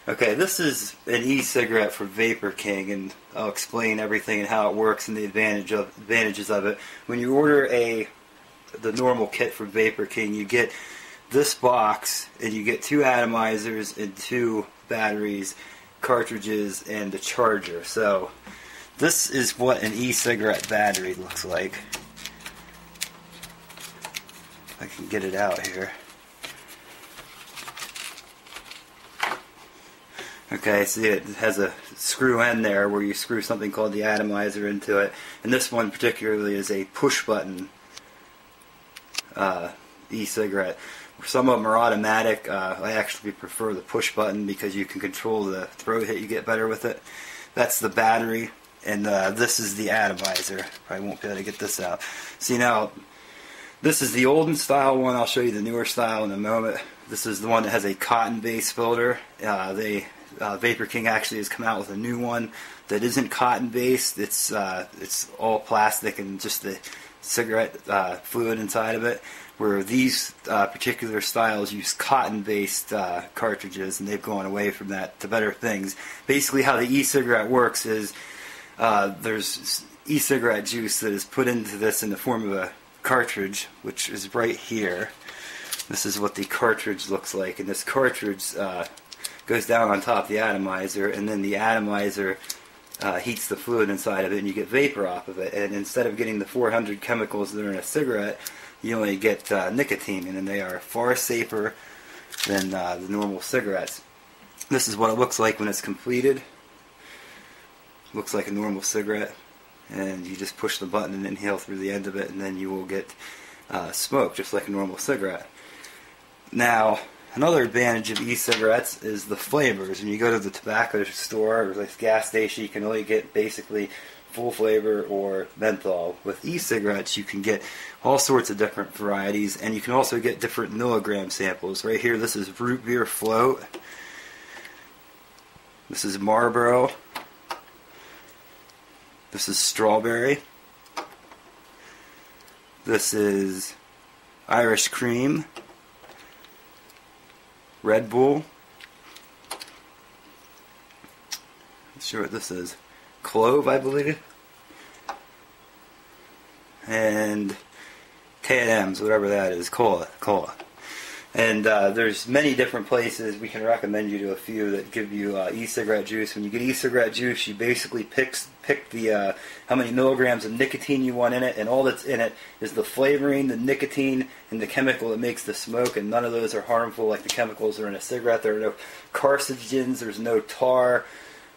Okay, this is an e-cigarette for Vapor King, and I'll explain everything and how it works and the advantages of it. When you order the normal kit for Vapor King, you get this box, and you get 2 atomizers and 2 batteries, cartridges, and a charger. So this is what an e-cigarette battery looks like. If I can get it out here. Okay, see, it has a screw end there where you screw something called the atomizer into it, and this one particularly is a push button e-cigarette. Some of them are automatic. I actually prefer the push button because you can control the throat hit you get better with it. That's the battery, and this is the atomizer. I won't be able to get this out. See, now this is the olden style one. I'll show you the newer style in a moment. This is the one that has a cotton base filter. Vapor King actually has come out with a new one that isn't cotton based. It's all plastic and just the cigarette fluid inside of it, where these particular styles use cotton based cartridges, and they've gone away from that to better things. Basically how the e-cigarette works is there's e-cigarette juice that is put into this in the form of a cartridge, which is right here. This is what the cartridge looks like, and this cartridge goes down on top of the atomizer, and then the atomizer heats the fluid inside of it, and you get vapor off of it. And instead of getting the 400 chemicals that are in a cigarette, you only get nicotine, and they are far safer than the normal cigarettes. This is what it looks like when it's completed. Looks like a normal cigarette, and you just push the button and inhale through the end of it, and then you will get smoke just like a normal cigarette. Now, another advantage of e-cigarettes is the flavors. When you go to the tobacco store or like gas station, you can only get basically full flavor or menthol. With e-cigarettes, you can get all sorts of different varieties, and you can also get different milligram samples. Right here, this is root beer float. This is Marlboro. This is strawberry. This is Irish cream. Red Bull. Not sure what this is. Clove, I believe. And K&M's, whatever that is. Cola. And there's many different places. We can recommend you to a few that give you e-cigarette juice. When you get e-cigarette juice, you basically pick the how many milligrams of nicotine you want in it, and all that's in it is the flavoring, the nicotine, and the chemical that makes the smoke, and none of those are harmful like the chemicals that are in a cigarette. There are no carcinogens, there's no tar.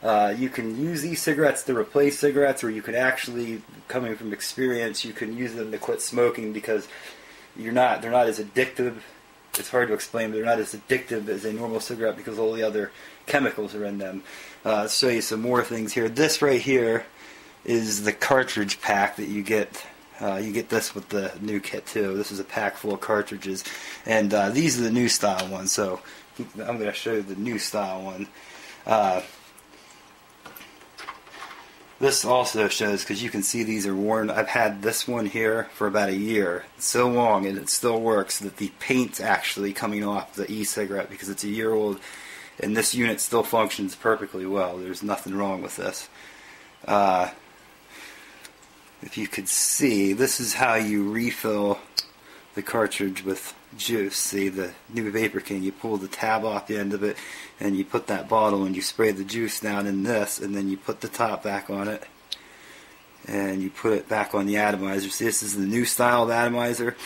You can use e-cigarettes to replace cigarettes, or you can actually, coming from experience, you can use them to quit smoking because they're not as addictive. It's hard to explain, but they're not as addictive as a normal cigarette because all the other chemicals are in them. I'll show you some more things here. This right here is the cartridge pack that you get. You get this with the new kit too. This is a pack full of cartridges, and these are the new style ones. So I'm going to show you the new style one. This also shows, because you can see these are worn. I've had this one here for about a year. It's so long and it still works that the paint's actually coming off the e-cigarette because it's a year old, and this unit still functions perfectly well. There's nothing wrong with this. If you could see, this is how you refill the cartridge with juice. See, the new Vapor King, you pull the tab off the end of it, and you put that bottle and you spray the juice down in this, and then you put the top back on it, and you put it back on the atomizer. See, this is the new style of atomizer.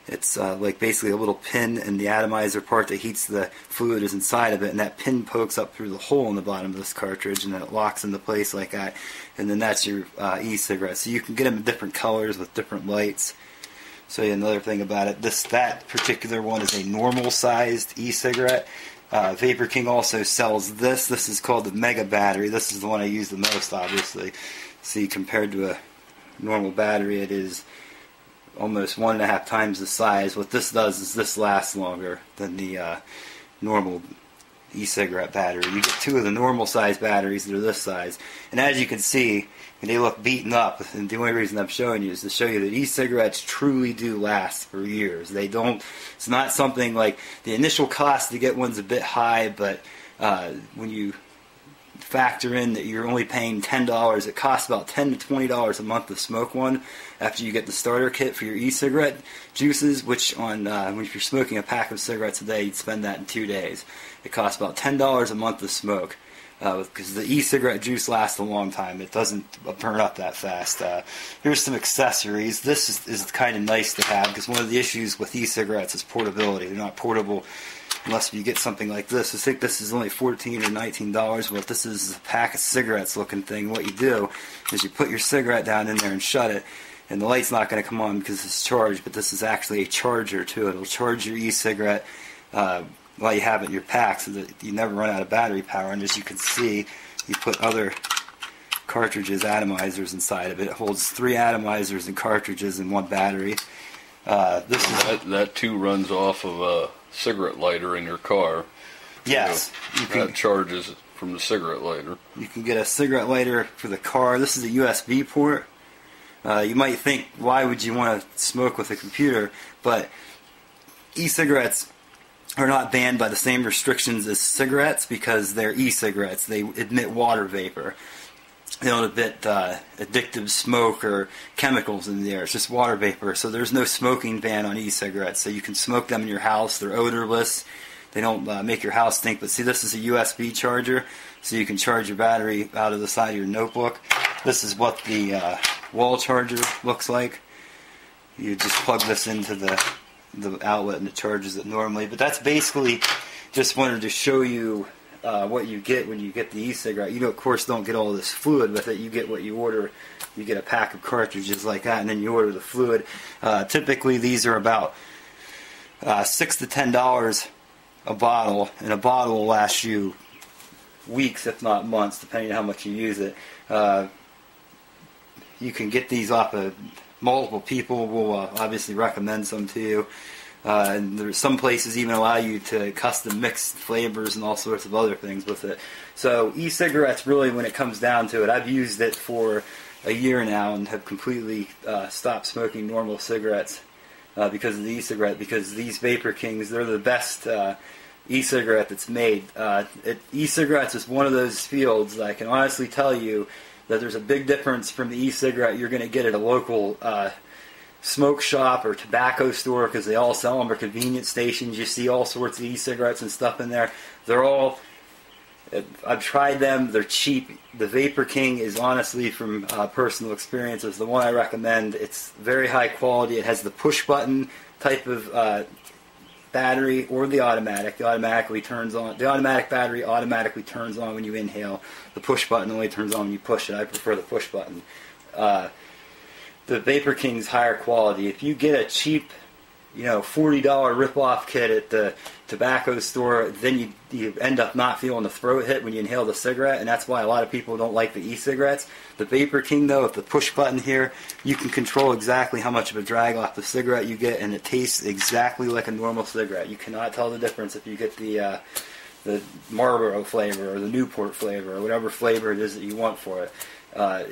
It's like basically a little pin, and the atomizer part that heats the fluid is inside of it, and that pin pokes up through the hole in the bottom of this cartridge, and then it locks into place like that, and then that's your e-cigarette. So you can get them in different colors with different lights. So another thing about it, that particular one is a normal sized e-cigarette. Vapor King also sells this. This is called the Mega Battery. This is the one I use the most, obviously. See, compared to a normal battery, it is almost 1.5 times the size. What this does is this lasts longer than the normal e-cigarette battery. You get 2 of the normal size batteries that are this size, and as you can see, they look beaten up, and the only reason I'm showing you is to show you that e-cigarettes truly do last for years. They don't, it's not something like, the initial cost to get one's a bit high, but when you factor in that you're only paying $10, it costs about $10 to $20 a month to smoke one after you get the starter kit for your e-cigarette juices, which on when you're smoking a pack of cigarettes a day, you'd spend that in 2 days. It costs about $10 a month to smoke, because the e-cigarette juice lasts a long time. It doesn't burn up that fast. Here's some accessories. This is kind of nice to have, because one of the issues with e-cigarettes is portability. They're not portable unless you get something like this. I think this is only $14 or $19. Well, if this is a pack of cigarettes looking thing, what you do is you put your cigarette down in there and shut it, and the light's not going to come on because it's charged, but this is actually a charger too. It'll charge your e-cigarette while you have it in your pack so that you never run out of battery power. And as you can see, you put other cartridges, atomizers inside of it. It holds 3 atomizers and cartridges in one battery. That too runs off of a cigarette lighter in your car. Yes. That charges from the cigarette lighter. You can get a cigarette lighter for the car. This is a USB port. You might think, why would you want to smoke with a computer? But e-cigarettes are not banned by the same restrictions as cigarettes because they're e-cigarettes. They emit water vapor. They don't emit addictive smoke or chemicals in the air. It's just water vapor. So there's no smoking ban on e-cigarettes. So you can smoke them in your house. They're odorless. They don't make your house stink. But see, this is a USB charger, so you can charge your battery out of the side of your notebook. This is what the wall charger looks like. You just plug this into the outlet and it charges it normally. But that's basically, just wanted to show you what you get when you get the e-cigarette. You, of course, don't get all this fluid with it. You get what you order. You get a pack of cartridges like that, and then you order the fluid. Typically, these are about $6 to $10 a bottle, and a bottle will last you weeks, if not months, depending on how much you use it. You can get these off of multiple people. Will obviously recommend some to you. And there's some places even allow you to custom mix flavors and all sorts of other things with it. So e-cigarettes, really, when it comes down to it, I've used it for a year now and have completely stopped smoking normal cigarettes because of the e-cigarette, because these Vapor Kings, they're the best e-cigarette that's made. E-cigarettes is one of those fields that I can honestly tell you that there's a big difference from the e-cigarette you're going to get at a local smoke shop or tobacco store, because they all sell them, or convenience stations. You see all sorts of e-cigarettes and stuff in there. They're all, I've tried them, they're cheap. The Vapor King is honestly, from personal experience, is the one I recommend. It's very high quality. It has the push button type of battery, or the automatic. The automatic battery automatically turns on when you inhale. The push button only turns on when you push it. I prefer the push button. The Vapor King's higher quality. If you get a cheap, $40 rip-off kit at the tobacco store, then you end up not feeling the throat hit when you inhale the cigarette, and that's why a lot of people don't like the e-cigarettes. The Vapor King, though, with the push button here, you can control exactly how much of a drag off the cigarette you get, and it tastes exactly like a normal cigarette. You cannot tell the difference if you get the Marlboro flavor or the Newport flavor or whatever flavor it is that you want for it.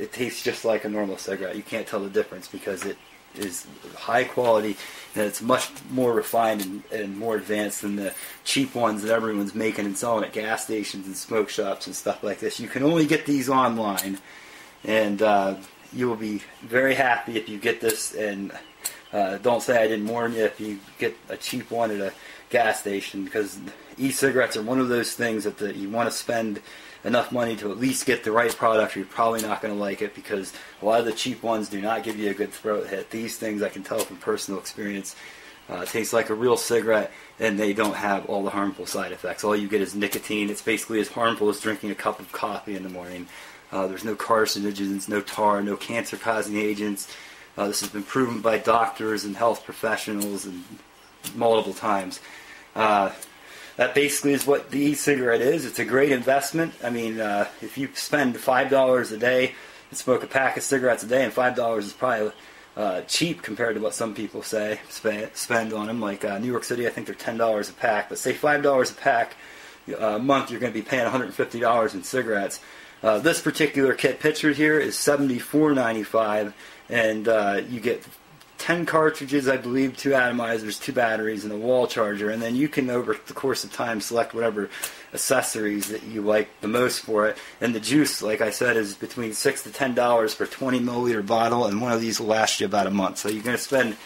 It tastes just like a normal cigarette. You can't tell the difference because it is high quality and it's much more refined and more advanced than the cheap ones that everyone's making and selling at gas stations and smoke shops and stuff like this. You can only get these online, and you will be very happy if you get this. And don't say I didn't warn you if you get a cheap one at a gas station, because e-cigarettes are one of those things that you want to spend enough money to at least get the right product, or you're probably not going to like it, because a lot of the cheap ones do not give you a good throat hit. These things, I can tell from personal experience, taste like a real cigarette, and they don't have all the harmful side effects. All you get is nicotine. It's basically as harmful as drinking a cup of coffee in the morning. There's no carcinogens, no tar, no cancer-causing agents. This has been proven by doctors and health professionals and multiple times. That basically is what the e-cigarette is. It's a great investment. I mean, if you spend $5 a day and smoke a pack of cigarettes a day, and $5 is probably cheap compared to what some people spend on them. Like New York City, I think they're $10 a pack. But say $5 a pack a month, you're going to be paying $150 in cigarettes. This particular kit pictured here is $74.95, and you get 10 cartridges, I believe, 2 atomizers, 2 batteries, and a wall charger. And then you can, over the course of time, select whatever accessories that you like the most for it. And the juice, like I said, is between $6 to $10 per 20 milliliter bottle, and one of these will last you about a month. So you're going to spend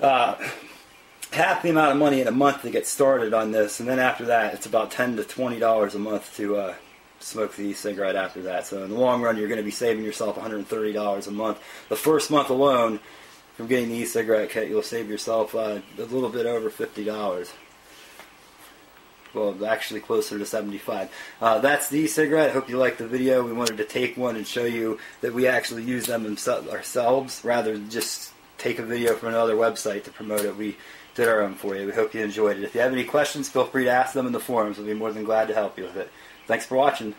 half the amount of money in a month to get started on this, and then after that, it's about $10 to $20 a month to smoke the e-cigarette after that. So in the long run, you're going to be saving yourself $130 a month. The first month alone, from getting the e-cigarette kit, you'll save yourself a little bit over $50. Well, actually closer to $75. That's the e-cigarette. I hope you liked the video. We wanted to take one and show you that we actually use them ourselves, rather than just take a video from another website to promote it. We did our own for you. We hope you enjoyed it. If you have any questions, feel free to ask them in the forums. We'll be more than glad to help you with it. Thanks for watching.